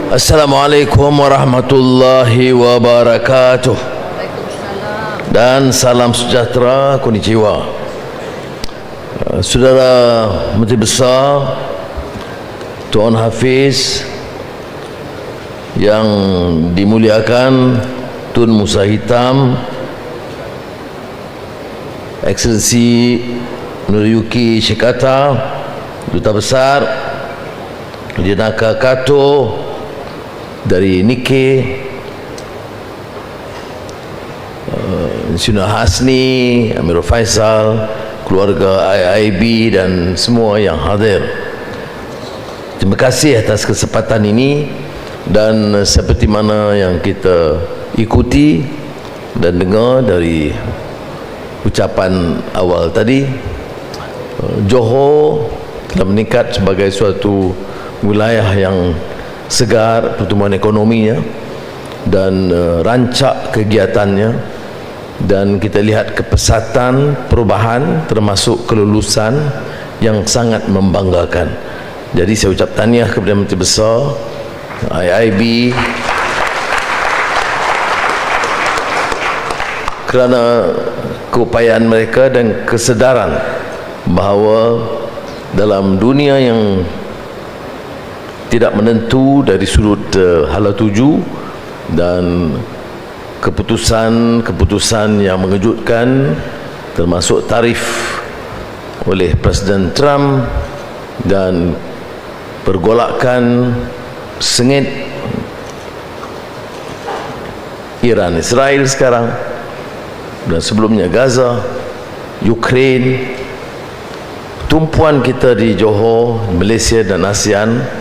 Assalamualaikum warahmatullahi wabarakatuh. Dan salam sejahtera, konnichiwa. Saudara Menteri Besar, Tuan Hafiz yang dimuliakan Tun Musa Hitam, Excellency Nuriyuki Shikata, Duta Besar Jenaka Kato dari Nikkei, Sina Hasni, Amirul Faisal, keluarga IIB dan semua yang hadir. Terima kasih atas kesempatan ini, dan seperti mana yang kita ikuti dan dengar dari ucapan awal tadi, Johor telah meningkat sebagai suatu wilayah yang segar pertumbuhan ekonominya dan rancak kegiatannya, dan kita lihat kepesatan perubahan termasuk kelulusan yang sangat membanggakan. Jadi saya ucap tahniah kepada Menteri Besar, IIB, kerana keupayaan mereka dan kesedaran bahawa dalam dunia yang tidak menentu dari sudut hala tuju dan keputusan yang mengejutkan, termasuk tarif oleh Presiden Trump dan pergolakan sengit Iran Israel sekarang, dan sebelumnya Gaza, Ukraine, tumpuan kita di Johor, Malaysia dan ASEAN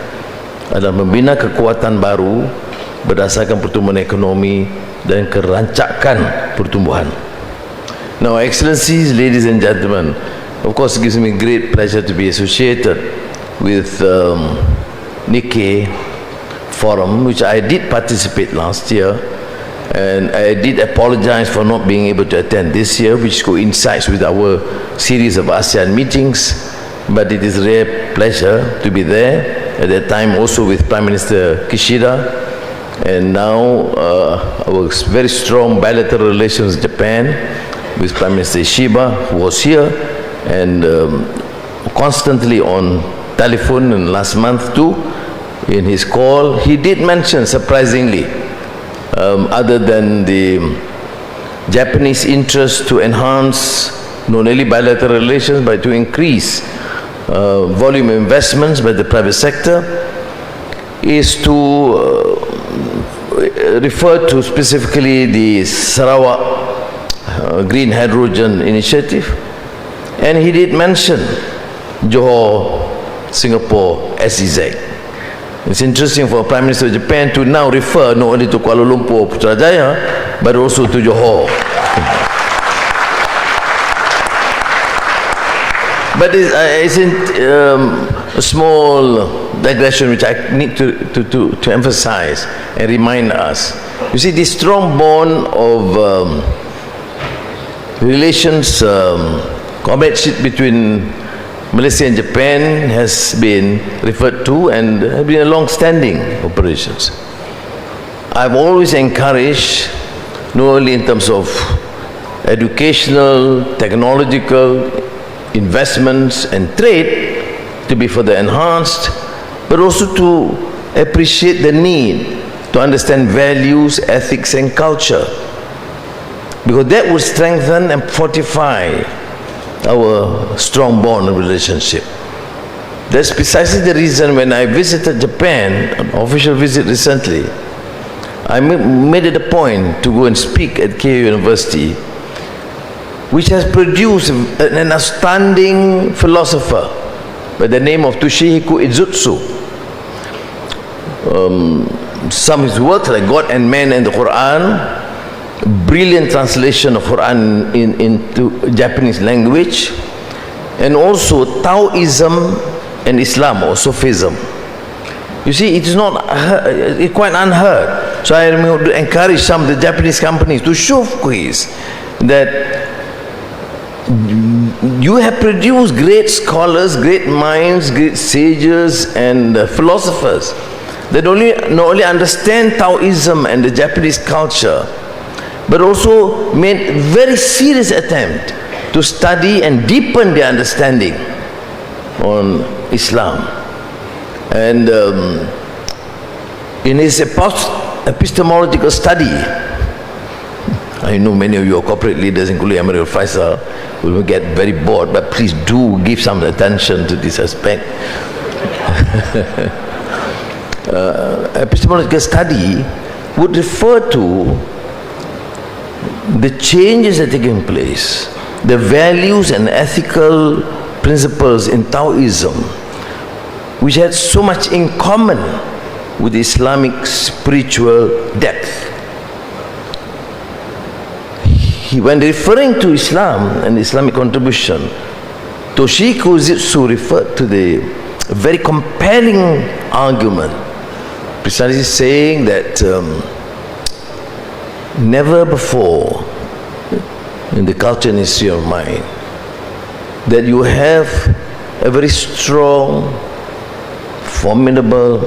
adalah membina kekuatan baru berdasarkan pertumbuhan ekonomi dan kerancakan pertumbuhan. Now, Excellencies, ladies and gentlemen, of course it gives me great pleasure to be associated with Nikkei forum, which I did participate last year, and I did apologize for not being able to attend this year, which coincides with our series of ASEAN meetings, but it is a rare pleasure to be there at that time, also with Prime Minister Kishida, and now our very strong bilateral relations with Japan with Prime Minister Ishiba, who was here, and constantly on telephone, and last month too in his call he did mention, surprisingly, other than the Japanese interest to enhance not only bilateral relations but to increase volume investments by the private sector, is to refer to specifically the Sarawak Green Hydrogen Initiative, and he did mention Johor, Singapore, SEZ. It's interesting for Prime Minister of Japan to now refer not only to Kuala Lumpur, Putrajaya, but also to Johor. But it's a small digression which I need to emphasize and remind us. You see, this strong bond of relations, comradeship between Malaysia and Japan has been referred to, and have been a long-standing operations. I've always encouraged, not only in terms of educational, technological, investments and trade, to be further enhanced, but also to appreciate the need to understand values, ethics and culture, because that will strengthen and fortify our strong bond and relationship. That's precisely the reason when I visited Japan, an official visit recently, I made it a point to go and speak at Keio University, which has produced an outstanding philosopher by the name of Toshihiko Izutsu. Some of his works like God and Man and the Quran, brilliant translation of Quran into Japanese language, and also Taoism and Islam, or Sufism. You see, it is not it's quite unheard. So I encourage some of the Japanese companies to showcase that you have produced great scholars, great minds, great sages and philosophers, that not only understand Taoism and the Japanese culture, but also made very serious attempt to study and deepen their understanding on Islam. And in his epistemological study, I know many of your corporate leaders, including Emirul Faisal, will get very bored, but please do give some attention to this aspect. Epistemological study would refer to the changes that are taking place, the values and ethical principles in Taoism, which had so much in common with Islamic spiritual depth. When referring to Islam and Islamic contribution, Toshiko Zitsu referred to the very compelling argument, precisely saying that never before in the culture and history of mind that you have a very strong, formidable,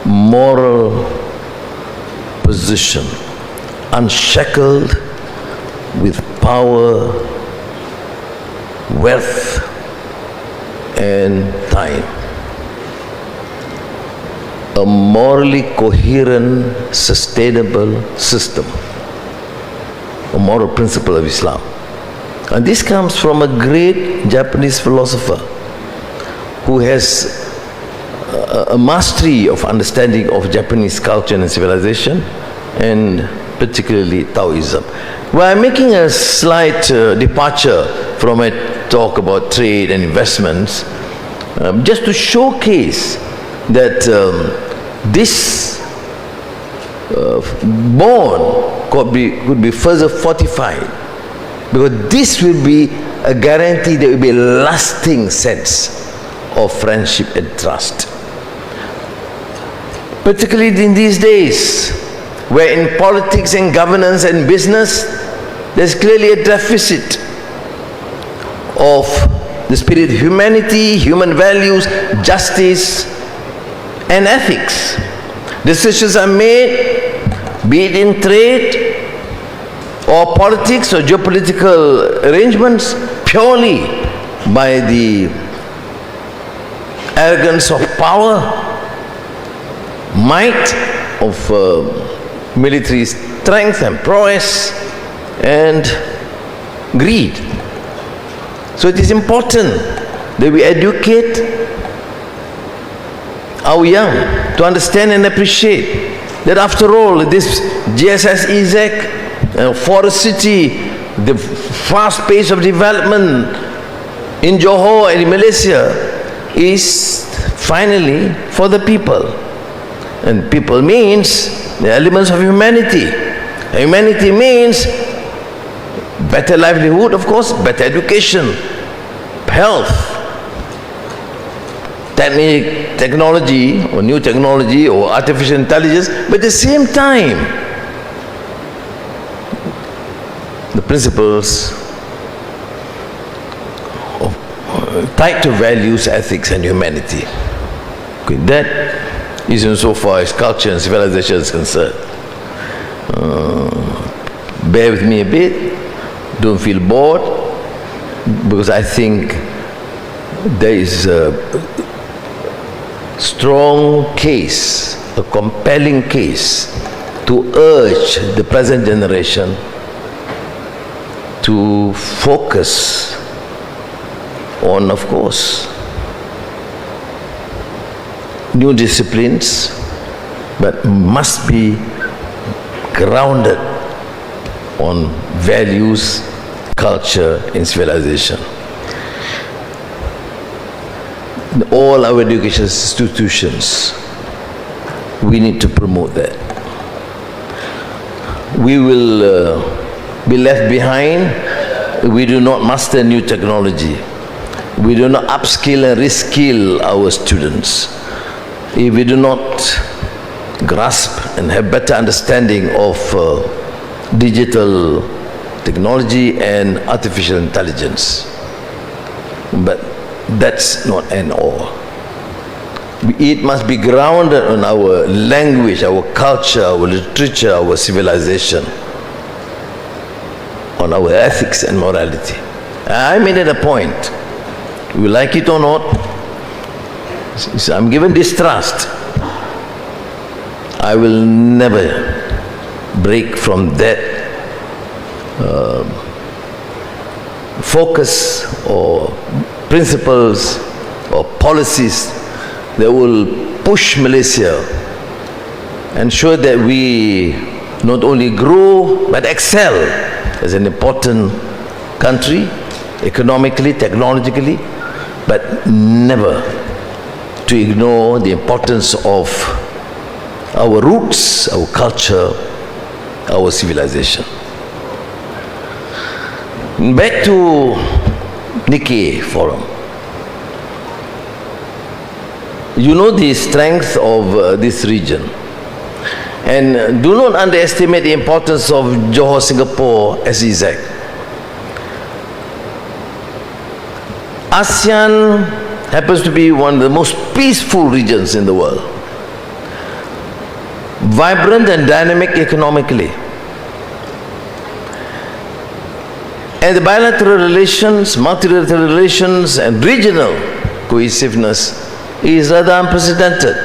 moral position, unshackled with power, wealth, and time. A morally coherent, sustainable system, a moral principle of Islam. And this comes from a great Japanese philosopher who has a mastery of understanding of Japanese culture and civilization, and particularly Taoism. Well, I'm making a slight departure from a talk about trade and investments, just to showcase that this bond could be further fortified, because this will be a guarantee there will be a lasting sense of friendship and trust. Particularly in these days, where in politics and governance and business, there's clearly a deficit of the spirit of humanity, human values, justice, and ethics. Decisions are made, be it in trade or politics or geopolitical arrangements, purely by the arrogance of power, might of military strength and prowess, and greed. So it is important that we educate our young to understand and appreciate that after all, this GSS EZEC, Forest City, the fast pace of development in Johor and in Malaysia is finally for the people. And people means the elements of humanity. Humanity means better livelihood, of course, better education, health, technology or new technology or artificial intelligence, but at the same time the principles of, tied to values, ethics and humanity. Okay, that is insofar as culture and civilization is concerned. Bear with me a bit, don't feel bored, because I think there is a strong case, a compelling case to urge the present generation to focus on, of course, new disciplines, but must be grounded on values, culture and civilization. All our education institutions, we need to promote that. We will be left behind if we do not master new technology. We do not upskill and reskill our students. If we do not grasp and have better understanding of digital technology and artificial intelligence. But that's not an all. It must be grounded on our language, our culture, our literature, our civilization, on our ethics and morality. I made it a point. You like it or not, I'm given distrust. I will never break from that focus or principles or policies that will push Malaysia, ensure that we not only grow but excel as an important country, economically, technologically, but never to ignore the importance of our roots, our culture, our civilization. Back to Nikkei Forum. You know the strength of this region, and do not underestimate the importance of Johor, Singapore SEZ. ASEAN happens to be one of the most peaceful regions in the world, vibrant and dynamic economically, and the bilateral relations, multilateral relations and regional cohesiveness is rather unprecedented.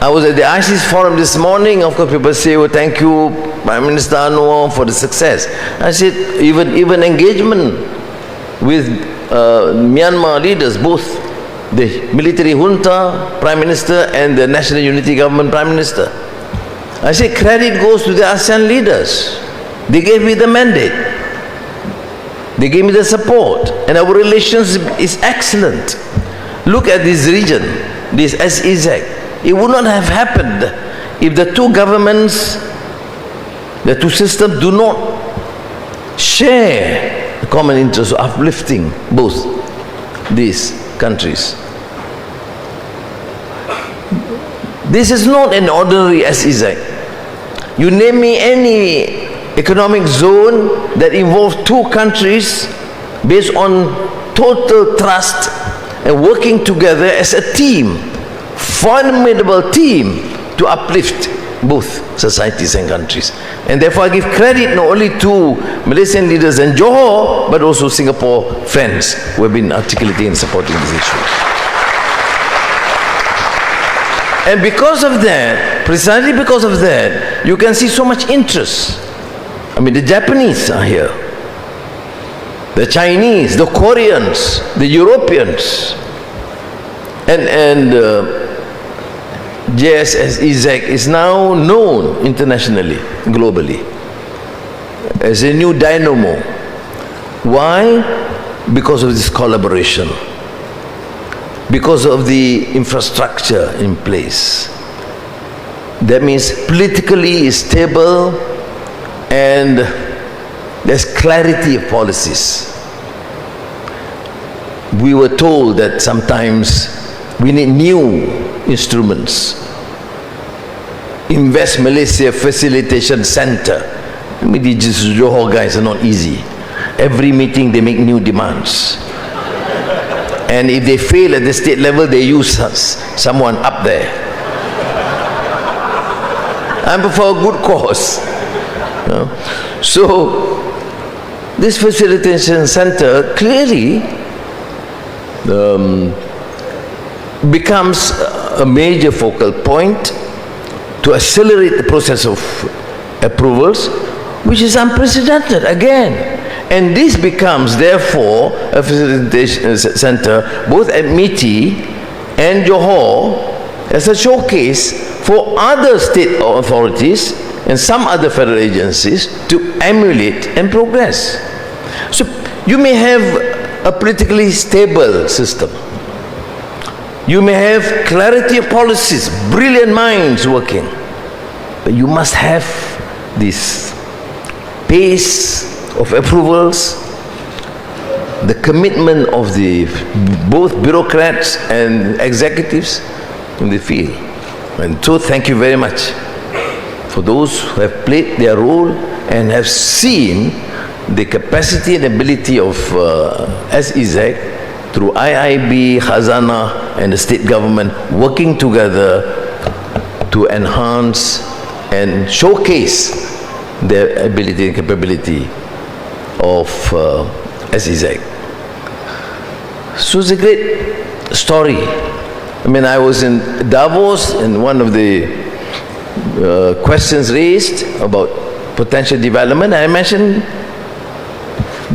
I was at the ISIS forum this morning. Of course, people say, "Oh, thank you, Prime Minister Anwar, for the success." I said, even engagement with Myanmar leaders, both the military junta Prime Minister and the National Unity Government Prime Minister. I say credit goes to the ASEAN leaders. They gave me the mandate. They gave me the support, and our relations is excellent. Look at this region, this SEZ. It would not have happened if the two governments, the two systems do not share the common interest of uplifting both these countries. This is not an ordinary SEZ. You name me any economic zone that involves two countries based on total trust and working together as a team, formidable team to uplift both societies and countries. And therefore I give credit not only to Malaysian leaders and Johor, but also Singapore friends who have been articulating and supporting this issue. And because of that, precisely because of that, you can see so much interest. I mean, the Japanese are here, the Chinese, the Koreans, the Europeans, and JSSEZ is now known internationally, globally, as a new dynamo. Why? Because of this collaboration, because of the infrastructure in place. That means politically stable, and there's clarity of policies. We were told that sometimes we need new instruments. Invest Malaysia Facilitation Center. I mean, these Johor guys are not easy. Every meeting they make new demands. And if they fail at the state level, they use someone up there. I'm for a good cause. So, this Facilitation Center clearly becomes a major focal point to accelerate the process of approvals, which is unprecedented again. And this becomes therefore a facilitation center both at MITI and Johor as a showcase for other state authorities and some other federal agencies to emulate and progress. So you may have a politically stable system. You may have clarity of policies, brilliant minds working, but you must have this pace of approvals, the commitment of the both bureaucrats and executives in the field. And so thank you very much for those who have played their role and have seen the capacity and ability of SEZ through IIB, Khazanah and the state government working together to enhance and showcase the ability and capability of SEZ. So it's a great story. I mean, I was in Davos, and one of the questions raised about potential development, I mentioned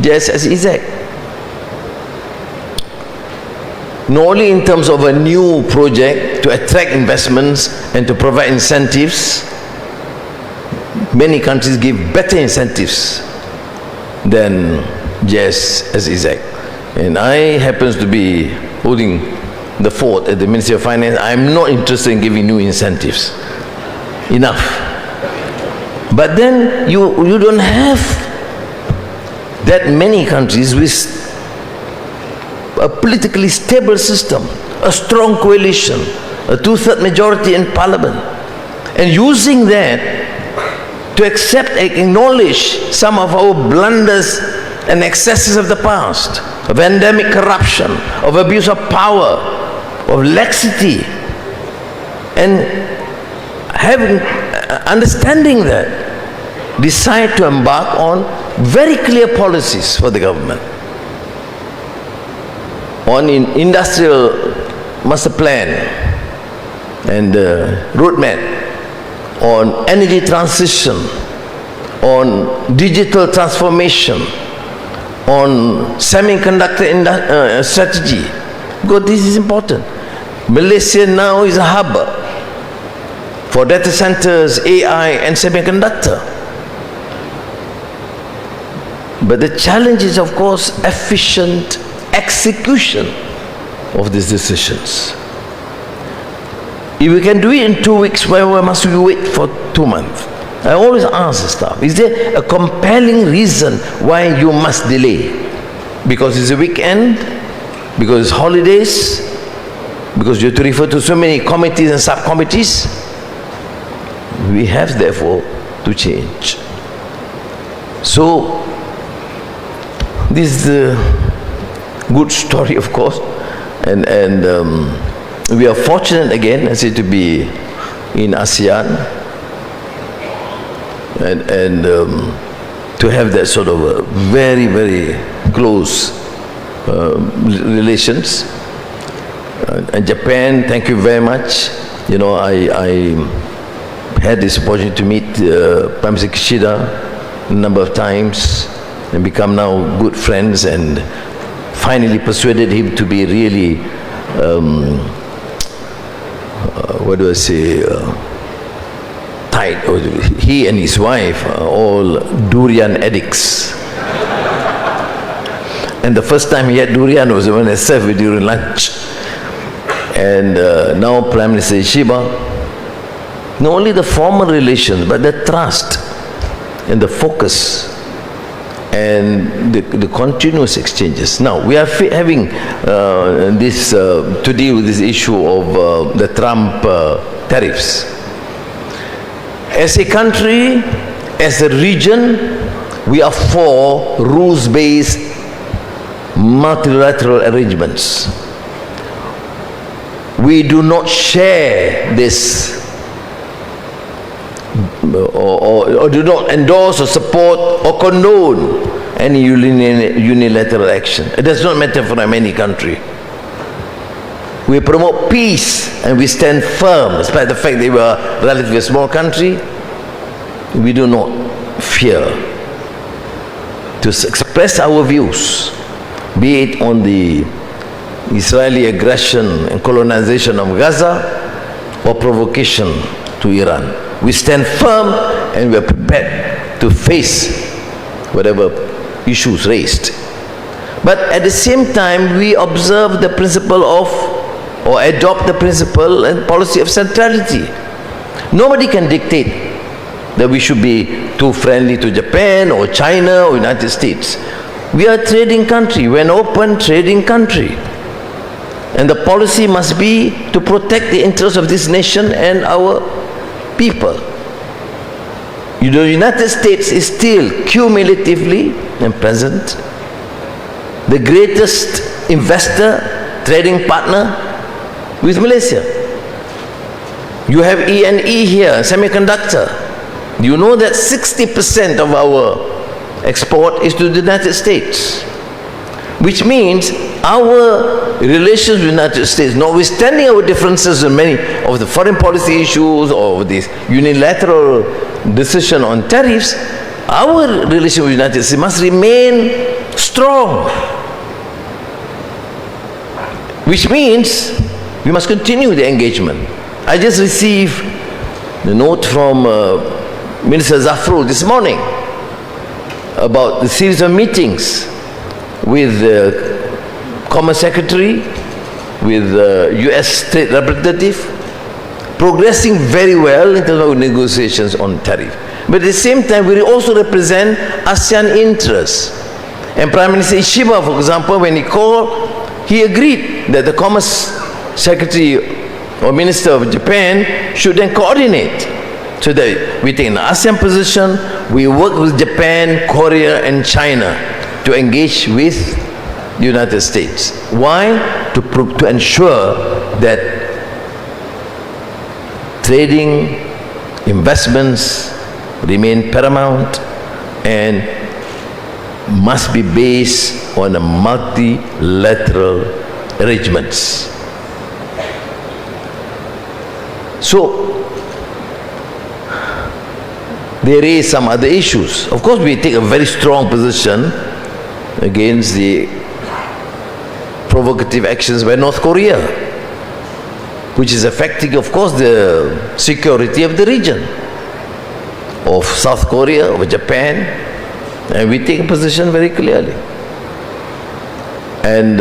just SEZ. Not only in terms of a new project to attract investments and to provide incentives. Many countries give better incentives than just SEZ. And I happen to be holding the fort at the Ministry of Finance. I'm not interested in giving new incentives. Enough. But then you don't have that many countries with a politically stable system, a strong coalition, a two-thirds majority in parliament, and using that to accept and acknowledge some of our blunders and excesses of the past, of endemic corruption, of abuse of power, of laxity, and having understanding that, decide to embark on very clear policies for the government on industrial master plan and roadmap, on energy transition, on digital transformation, on semiconductor strategy. Because this is important. Malaysia now is a hub for data centers, AI and semiconductor. But the challenge is, of course, efficient execution of these decisions. If we can do it in 2 weeks, why must we wait for 2 months? I always ask the staff, is there a compelling reason why you must delay? Because it's a weekend? Because it's holidays? Because you have to refer to so many committees and subcommittees? We have therefore to change. So this is the good story, of course, and we are fortunate again, I say, to be in ASEAN and to have that sort of very, very close relations. And Japan, thank you very much. You know, I had this opportunity to meet Prime Minister Kishida a number of times and become now good friends, and finally persuaded him to be really, what do I say, tight. He and his wife are all durian addicts. And the first time he had durian was when I served with during lunch. And now Prime Minister Ishiba, not only the formal relations, but the trust and the focus and the continuous exchanges. Now, we are having this to deal with this issue of the Trump tariffs. As a country, as a region, we are for rules-based multilateral arrangements. We do not share this or do not endorse or support or condone any unilateral action. It does not matter for any country. We promote peace and we stand firm, despite the fact they were a relatively small country. We do not fear to express our views, be it on the Israeli aggression and colonization of Gaza or provocation to Iran. We stand firm and we are prepared to face whatever issues raised. But at the same time, we observe the principle of, or adopt the principle and policy of centrality. Nobody can dictate that we should be too friendly to Japan or China or United States. We are a trading country. We are an open trading country. And the policy must be to protect the interests of this nation and our people. The United States is still cumulatively and present the greatest investor, trading partner with Malaysia. You have E&E here, semiconductor. You know that 60% of our export is to the United States, which means our relations with the United States, notwithstanding our differences in many of the foreign policy issues or this unilateral decision on tariffs, our relation with the United States must remain strong, which means we must continue the engagement. I just received the note from Minister Zafrul this morning about the series of meetings with the Commerce Secretary, with the US Trade Representative, progressing very well in terms of negotiations on tariff. But at the same time, we also represent ASEAN interests. And Prime Minister Ishiba, for example, when he called, he agreed that the Commerce Secretary or Minister of Japan should then coordinate, so that we take an ASEAN position, we work with Japan, Korea and China to engage with the United States. Why? To ensure that trading, investments remain paramount and must be based on a multilateral arrangements. So there is some other issues. Of course, we take a very strong position against the provocative actions by North Korea, which is affecting, of course, the security of the region, of South Korea, of Japan, and we take a position very clearly. And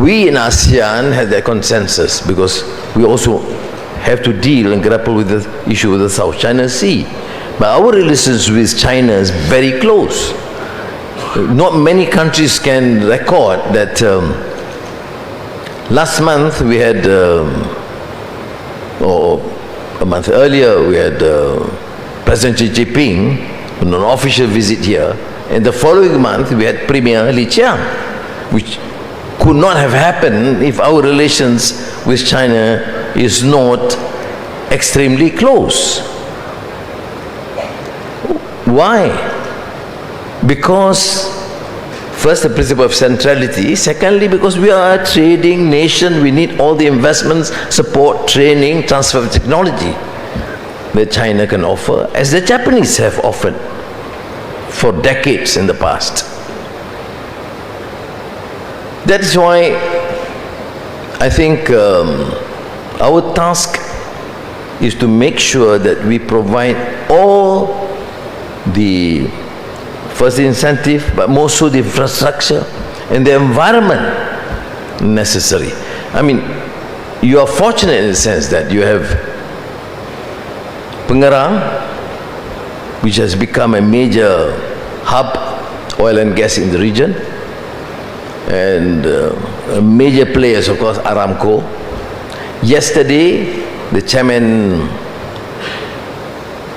we in ASEAN have that consensus, because we also have to deal and grapple with the issue of the South China Sea. But our relations with China is very close. Not many countries can record that. Last month we had, or a month earlier, we had President Xi Jinping on an official visit here, and the following month we had Premier Li Qiang, which could not have happened if our relations with China is not extremely close. Why? Because first, the principle of centrality. Secondly, because we are a trading nation, we need all the investments, support, training, transfer of technology that China can offer, as the Japanese have offered for decades in the past. That is why I think our task is to make sure that we provide all the first incentive, but more so the infrastructure and the environment necessary. I mean, you are fortunate in the sense that you have Pengerang, which has become a major hub, oil and gas in the region, and major players, of course, Aramco. Yesterday, the chairman,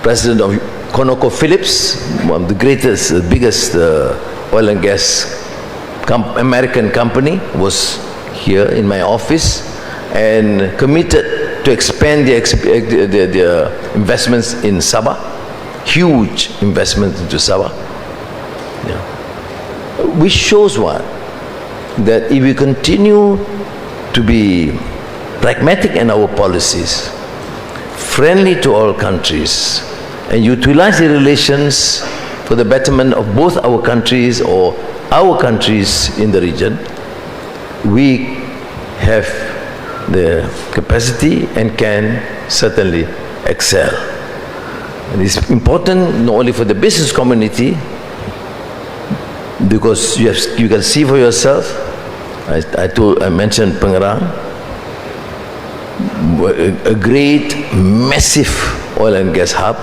president of ConocoPhillips, one of the greatest, biggest oil and gas American company, was here in my office and committed to expand their investments in Sabah. Huge investments into Sabah. Yeah. Which shows what? That if we continue to be pragmatic in our policies, friendly to all countries, and utilize the relations for the betterment of both our countries or our countries in the region, we have the capacity and can certainly excel. And it's important not only for the business community, because you can see for yourself. I mentioned Pengerang, a great, massive oil and gas hub,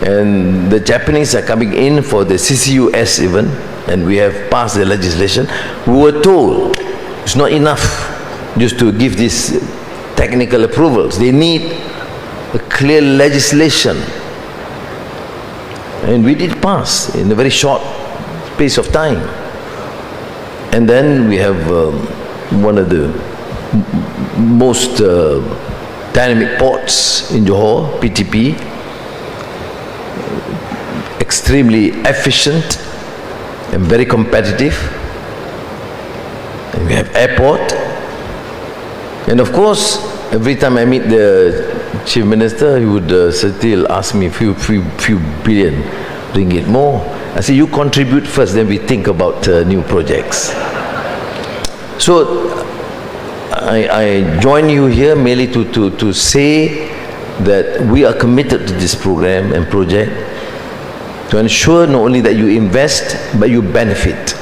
and the Japanese are coming in for the CCUS even, and we have passed the legislation. We were told it's not enough just to give these technical approvals. They need a clear legislation, and we did pass in a very short space of time. And then we have one of the most dynamic ports in Johor, PTP, extremely efficient and very competitive. And we have airport. And of course, every time I meet the Chief Minister, he would still ask me few billion ringgit more. I say, you contribute first, then we think about new projects. So I join you here merely to say that we are committed to this program and project to ensure not only that you invest, but you benefit.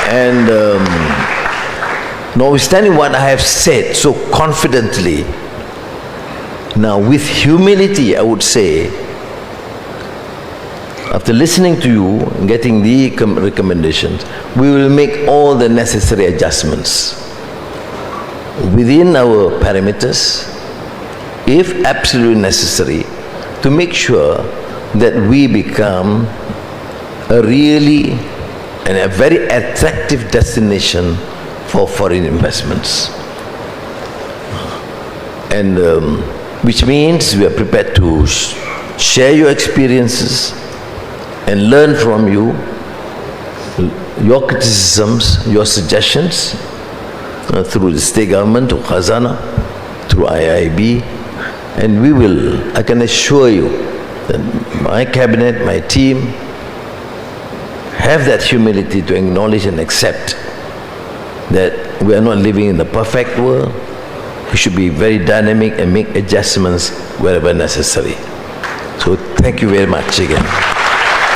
And notwithstanding what I have said so confidently, now with humility I would say, after listening to you and getting the recommendations, we will make all the necessary adjustments within our parameters, if absolutely necessary, to make sure that we become a really and a very attractive destination for foreign investments. And which means we are prepared to share your experiences and learn from you, your criticisms, your suggestions through the state government, through Khazanah, through IIB, and we will, I can assure you that my cabinet, my team, have that humility to acknowledge and accept that we are not living in the perfect world. We should be very dynamic and make adjustments wherever necessary. So thank you very much again.